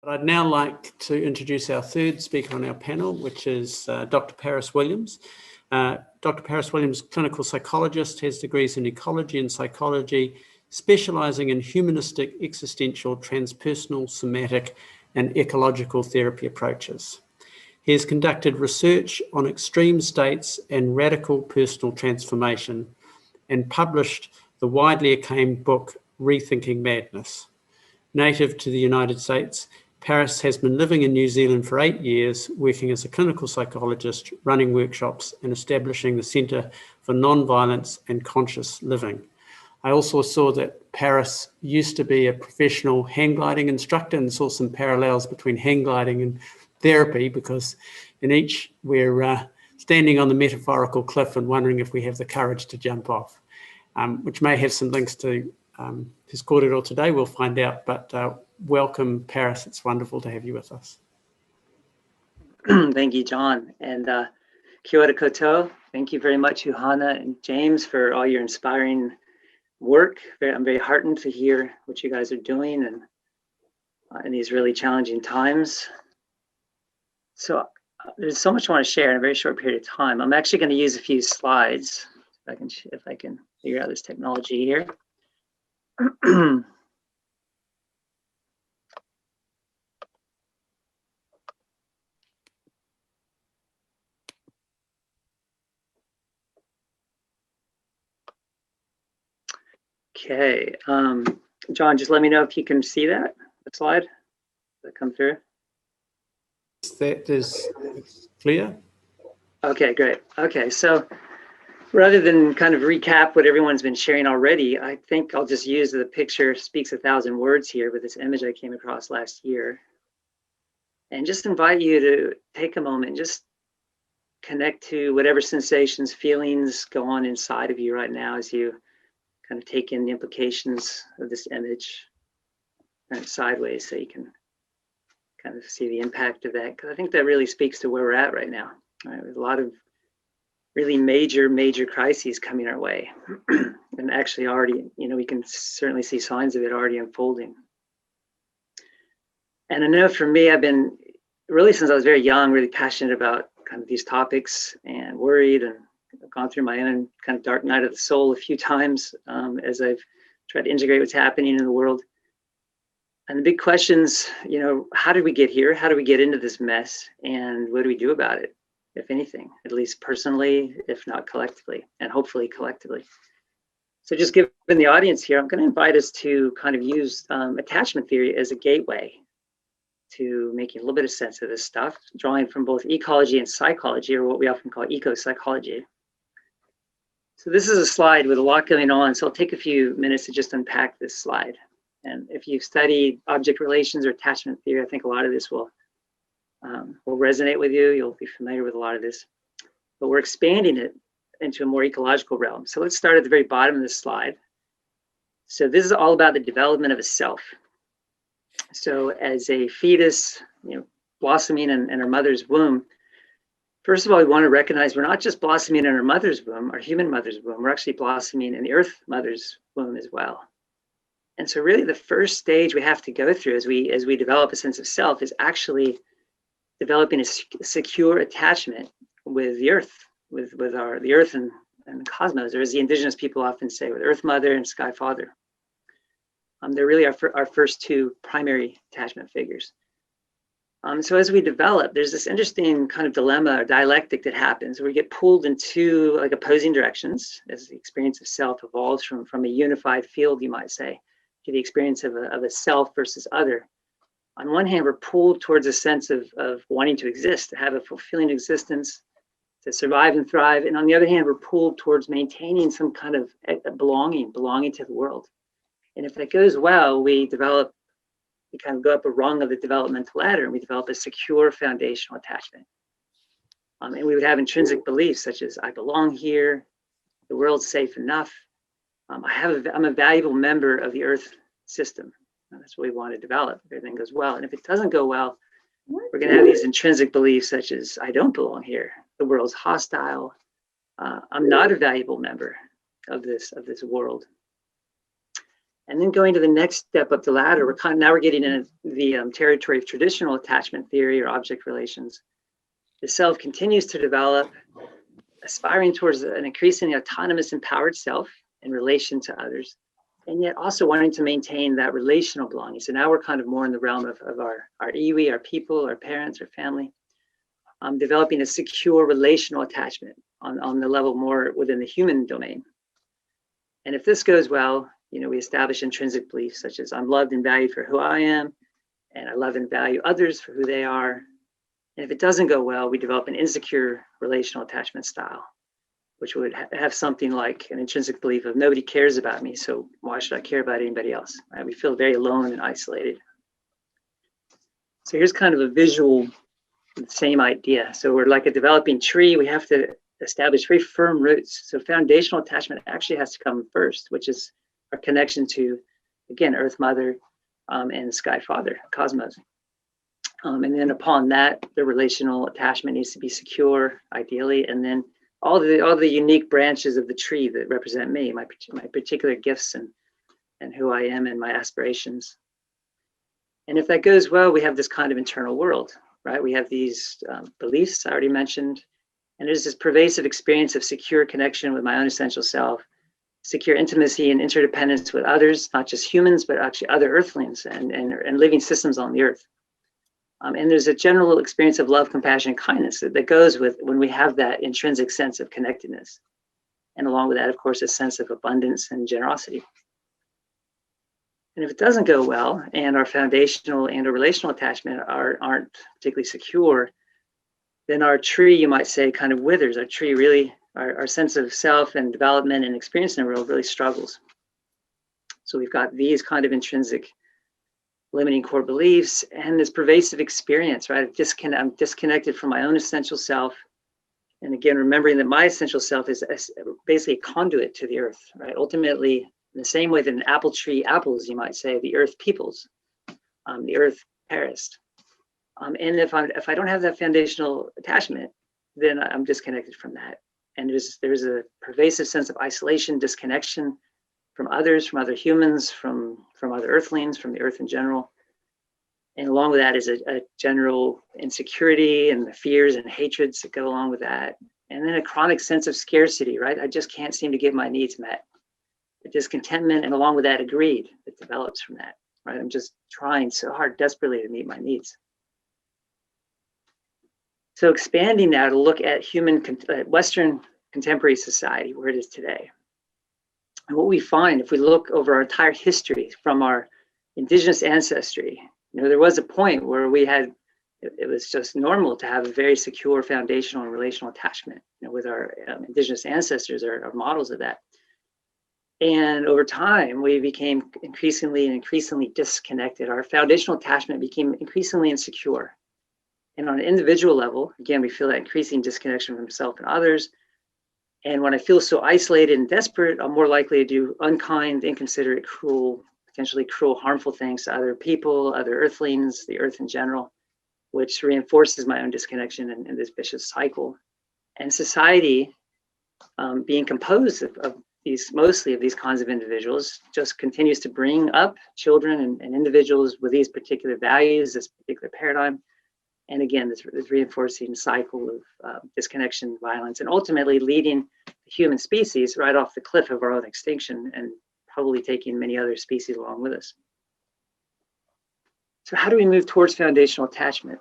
I'd now like to introduce our third speaker on our panel, which is Dr. Paris Williams. Dr. Paris Williams, clinical psychologist, has degrees in ecology and psychology, specialising in humanistic, existential, transpersonal, somatic, and ecological therapy approaches. He has conducted research on extreme states and radical personal transformation and published the widely acclaimed book, Rethinking Madness. Native to the United States, Paris has been living in New Zealand for 8 years, working as a clinical psychologist, running workshops and establishing the Centre for Nonviolence and Conscious Living. I also saw that Paris used to be a professional hang gliding instructor and saw some parallels between hang gliding and therapy, because in each we're standing on the metaphorical cliff and wondering if we have the courage to jump off, which may have some links to his corridor today. We'll find out, but welcome, Paris. It's wonderful to have you with us. Thank you, John, and kia ora koutou. Thank you very much, Johanna and James, for all your inspiring work. I'm very heartened to hear what you guys are doing and in these really challenging times. So there's so much I want to share in a very short period of time. I'm actually going to use a few slides if I can figure out this technology here. Okay, John, just let me know if you can see the slide. Does that come through? That is clear. Okay, great. Okay, so rather than kind of recap what everyone's been sharing already, I think I'll just use the picture speaks 1,000 words here with this image I came across last year, and just invite you to take a moment, just connect to whatever sensations, feelings go on inside of you right now as you kind of take in the implications of this image, kind of sideways, so you can kind of see the impact of that, because I think that really speaks to where we're at right now. Right? With a lot of really major crises coming our way, and actually already, we can certainly see signs of it already unfolding. And I know for me, I've been really, since I was very young, really passionate about kind of these topics and worried, and I've gone through my own kind of dark night of the soul a few times as I've tried to integrate what's happening in the world. And the big questions, how did we get here? How do we get into this mess? And what do we do about it, if anything, at least personally, if not collectively, and hopefully collectively? So just given the audience here, I'm going to invite us to kind of use attachment theory as a gateway to making a little bit of sense of this stuff, drawing from both ecology and psychology, or what we often call eco-psychology. So this is a slide with a lot going on, so I'll take a few minutes to just unpack this slide. And if you've studied object relations or attachment theory, I think a lot of this will resonate with you. You'll be familiar with a lot of this, but we're expanding it into a more ecological realm. So let's start at the very bottom of this slide. So this is all about the development of a self. So as a fetus, blossoming in our mother's womb, first of all, we want to recognize we're not just blossoming in our mother's womb, our human mother's womb, we're actually blossoming in the earth mother's womb as well. And so really the first stage we have to go through as we develop a sense of self is actually developing a secure attachment with the earth, with the earth and the cosmos, or as the indigenous people often say, with Earth Mother and Sky Father. They're really our first two primary attachment figures. So as we develop, there's this interesting kind of dilemma or dialectic that happens where we get pulled in two like opposing directions as the experience of self evolves from a unified field, you might say, to the experience of a self versus other. On one hand, we're pulled towards a sense of wanting to exist, to have a fulfilling existence, to survive and thrive. And on the other hand, we're pulled towards maintaining some kind of belonging to the world. And if that goes well, we kind of go up a rung of the developmental ladder, and we develop a secure foundational attachment. And we would have intrinsic beliefs such as, I belong here, the world's safe enough, I'm a valuable member of the Earth system. And that's what we want to develop if everything goes well. And if it doesn't go well, we're going to have these intrinsic beliefs such as, I don't belong here, the world's hostile, I'm not a valuable member of this world. And then going to the next step up the ladder, we're getting into the territory of traditional attachment theory or object relations. The self continues to develop, aspiring towards an increasingly autonomous, empowered self in relation to others, and yet also wanting to maintain that relational belonging. So now we're kind of more in the realm of our iwi, our people, our parents, our family, developing a secure relational attachment on the level more within the human domain. And if this goes well, we establish intrinsic beliefs such as I'm loved and valued for who I am, and I love and value others for who they are. And if it doesn't go well, we develop an insecure relational attachment style, which would have something like an intrinsic belief of nobody cares about me, so why should I care about anybody else? Right? We feel very alone and isolated. So here's kind of a visual, same idea. So we're like a developing tree. We have to establish very firm roots. So foundational attachment actually has to come first, which is our connection to, again, Earth Mother and Sky Father, Cosmos. And then upon that, the relational attachment needs to be secure, ideally, and then all the unique branches of the tree that represent me, my particular gifts and who I am and my aspirations. And if that goes well, we have this kind of internal world, right? We have these beliefs I already mentioned, and there's this pervasive experience of secure connection with my own essential self, secure intimacy and interdependence with others, not just humans, but actually other Earthlings and living systems on the Earth. And there's a general experience of love, compassion, and kindness that goes with when we have that intrinsic sense of connectedness. And along with that, of course, a sense of abundance and generosity. And if it doesn't go well, and our foundational and our relational attachment aren't particularly secure, then our tree, you might say, kind of withers. Our tree really, our sense of self and development and experience in the world really struggles. So we've got these kind of intrinsic limiting core beliefs and this pervasive experience, right? I'm disconnected from my own essential self. And again, remembering that my essential self is basically a conduit to the earth, right? Ultimately, in the same way that an apple tree apples, you might say, the earth peoples, the earth perished. And if I don't have that foundational attachment, then I'm disconnected from that. And there's a pervasive sense of isolation, disconnection from others, from other humans, from other Earthlings, from the earth in general. And along with that is a general insecurity and the fears and hatreds that go along with that. And then a chronic sense of scarcity, right? I just can't seem to get my needs met. The discontentment, and along with that, a greed that develops from that, right? I'm just trying so hard, desperately, to meet my needs. So expanding now to look at Western contemporary society, where it is today. And what we find, if we look over our entire history from our indigenous ancestry, there was a point where it was just normal to have a very secure foundational and relational attachment, with our indigenous ancestors are models of that. And over time, we became increasingly disconnected. Our foundational attachment became increasingly insecure. And on an individual level, again, we feel that increasing disconnection from self and others. And when I feel so isolated and desperate, I'm more likely to do unkind, inconsiderate, cruel, potentially cruel, harmful things to other people, other Earthlings, the earth in general, which reinforces my own disconnection and this vicious cycle. And society, being composed of mostly of these kinds of individuals, just continues to bring up children and individuals with these particular values, this particular paradigm. And again, this reinforcing cycle of disconnection, violence, and ultimately leading the human species right off the cliff of our own extinction and probably taking many other species along with us. So how do we move towards foundational attachment?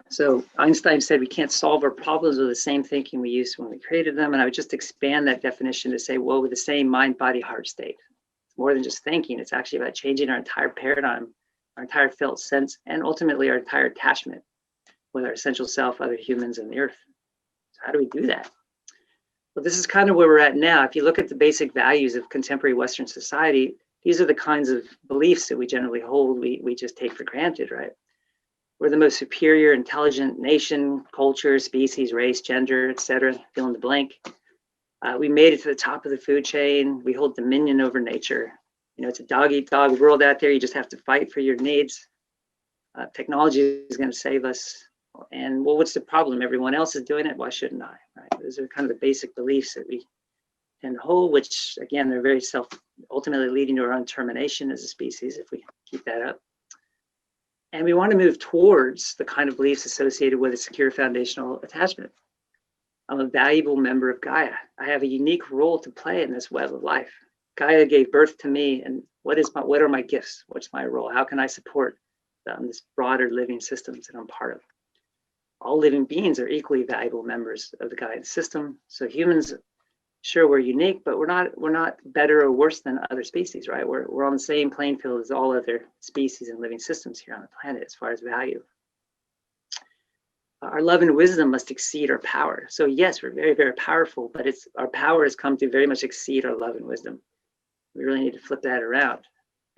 So Einstein said we can't solve our problems with the same thinking we used when we created them. And I would just expand that definition to say, well, with the same mind, body, heart state. It's more than just thinking. It's actually about changing our entire paradigm, our entire felt sense, and ultimately our entire attachment with our essential self, other humans, and the earth. So how do we do that? Well, this is kind of where we're at now. If you look at the basic values of contemporary Western society, these are the kinds of beliefs that we generally hold, we just take for granted, right? We're the most superior, intelligent nation, culture, species, race, gender, etc. Fill in the blank. We made it to the top of the food chain. We hold dominion over nature. It's a dog-eat-dog world out there. You just have to fight for your needs. Technology is going to save us. And well, what's the problem? Everyone else is doing it. Why shouldn't I? Right? Those are kind of the basic beliefs that we tend to hold, which again, they're very ultimately leading to our own termination as a species if we keep that up. And we want to move towards the kind of beliefs associated with a secure foundational attachment. I'm a valuable member of Gaia. I have a unique role to play in this web of life. Gaia gave birth to me, and what are my gifts? What's my role? How can I support this broader living systems that I'm part of? All living beings are equally valuable members of the Gaian system. So humans, sure, we're unique, but we're not better or worse than other species, right? We're on the same playing field as all other species and living systems here on the planet as far as value. Our love and wisdom must exceed our power. So yes, we're very, very powerful, but our power has come to very much exceed our love and wisdom. We really need to flip that around.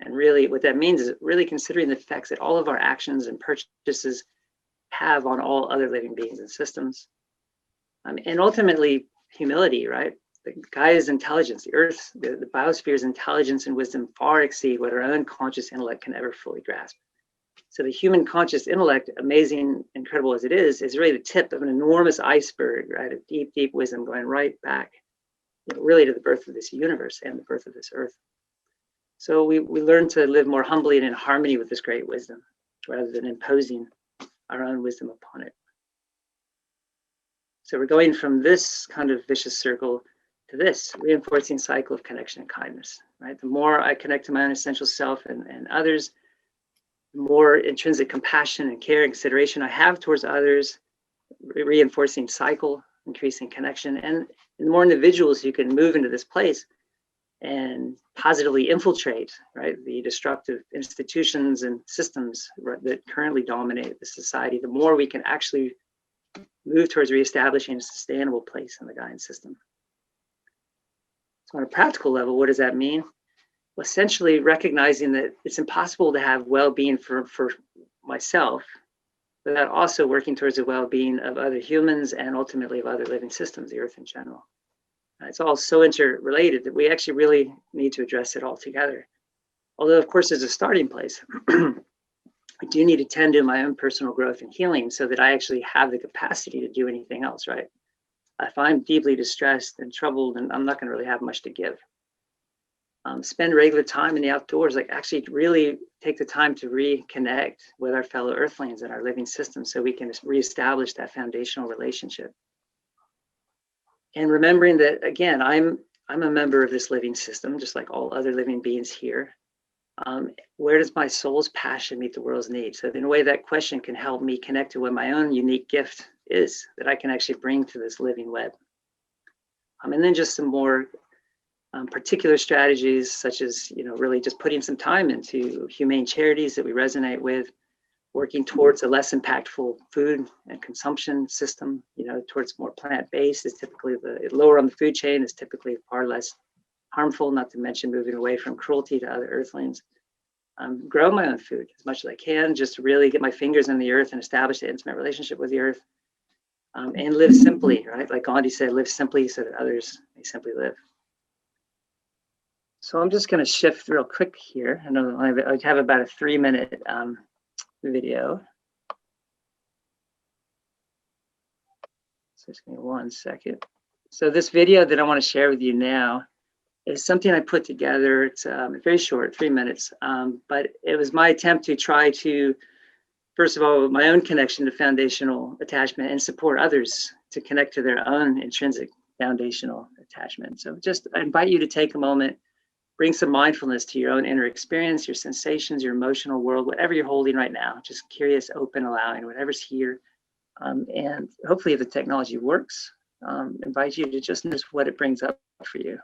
And really what that means is really considering the effects that all of our actions and purchases have on all other living beings and systems. And ultimately humility, right? The Gaia's intelligence, the Earth, the biosphere's intelligence and wisdom far exceed what our own conscious intellect can ever fully grasp. So the human conscious intellect, amazing, incredible as it is really the tip of an enormous iceberg, right? Of deep, deep wisdom going right back, really to the birth of this universe and the birth of this Earth. So we learn to live more humbly and in harmony with this great wisdom, rather than imposing our own wisdom upon it. So we're going from this kind of vicious circle to this reinforcing cycle of connection and kindness, right? The more I connect to my own essential self and others, the more intrinsic compassion and care and consideration I have towards others, reinforcing cycle, increasing connection, and the more individuals who can move into this place and positively infiltrate, right, the destructive institutions and systems that currently dominate the society, the more we can actually move towards reestablishing a sustainable place in the Gaian system. So on a practical level, what does that mean? Well, essentially recognizing that it's impossible to have well-being for myself without also working towards the well-being of other humans and ultimately of other living systems, the Earth in general. It's all so interrelated that we actually really need to address it all together. Although, of course, as a starting place, I do need to tend to my own personal growth and healing so that I actually have the capacity to do anything else, right? If I'm deeply distressed and troubled, and I'm not going to really have much to give. Spend regular time in the outdoors, like actually really take the time to reconnect with our fellow Earthlings and our living system so we can reestablish that foundational relationship. And remembering that, again, I'm a member of this living system, just like all other living beings here. Where does my soul's passion meet the world's need? So in a way, that question can help me connect to what my own unique gift is that I can actually bring to this living web. And then just some more particular strategies, such as, really just putting some time into humane charities that we resonate with, working towards a less impactful food and consumption system, towards more plant-based is typically lower on the food chain is typically far less harmful, not to mention moving away from cruelty to other Earthlings. Grow my own food as much as I can, just to really get my fingers in the earth and establish an intimate relationship with the earth. And live simply, right? Like Gandhi said, live simply so that others may simply live. So I'm just going to shift real quick here. I know I have about a 3-minute video. So just give me 1 second. So this video that I want to share with you now is something I put together. It's very short, 3 minutes, but it was my attempt to try to, first of all, my own connection to foundational attachment and support others to connect to their own intrinsic foundational attachment. So just I invite you to take a moment, bring some mindfulness to your own inner experience, your sensations, your emotional world, whatever you're holding right now, just curious, open, allowing, whatever's here. And hopefully if the technology works, invite you to just notice what it brings up for you.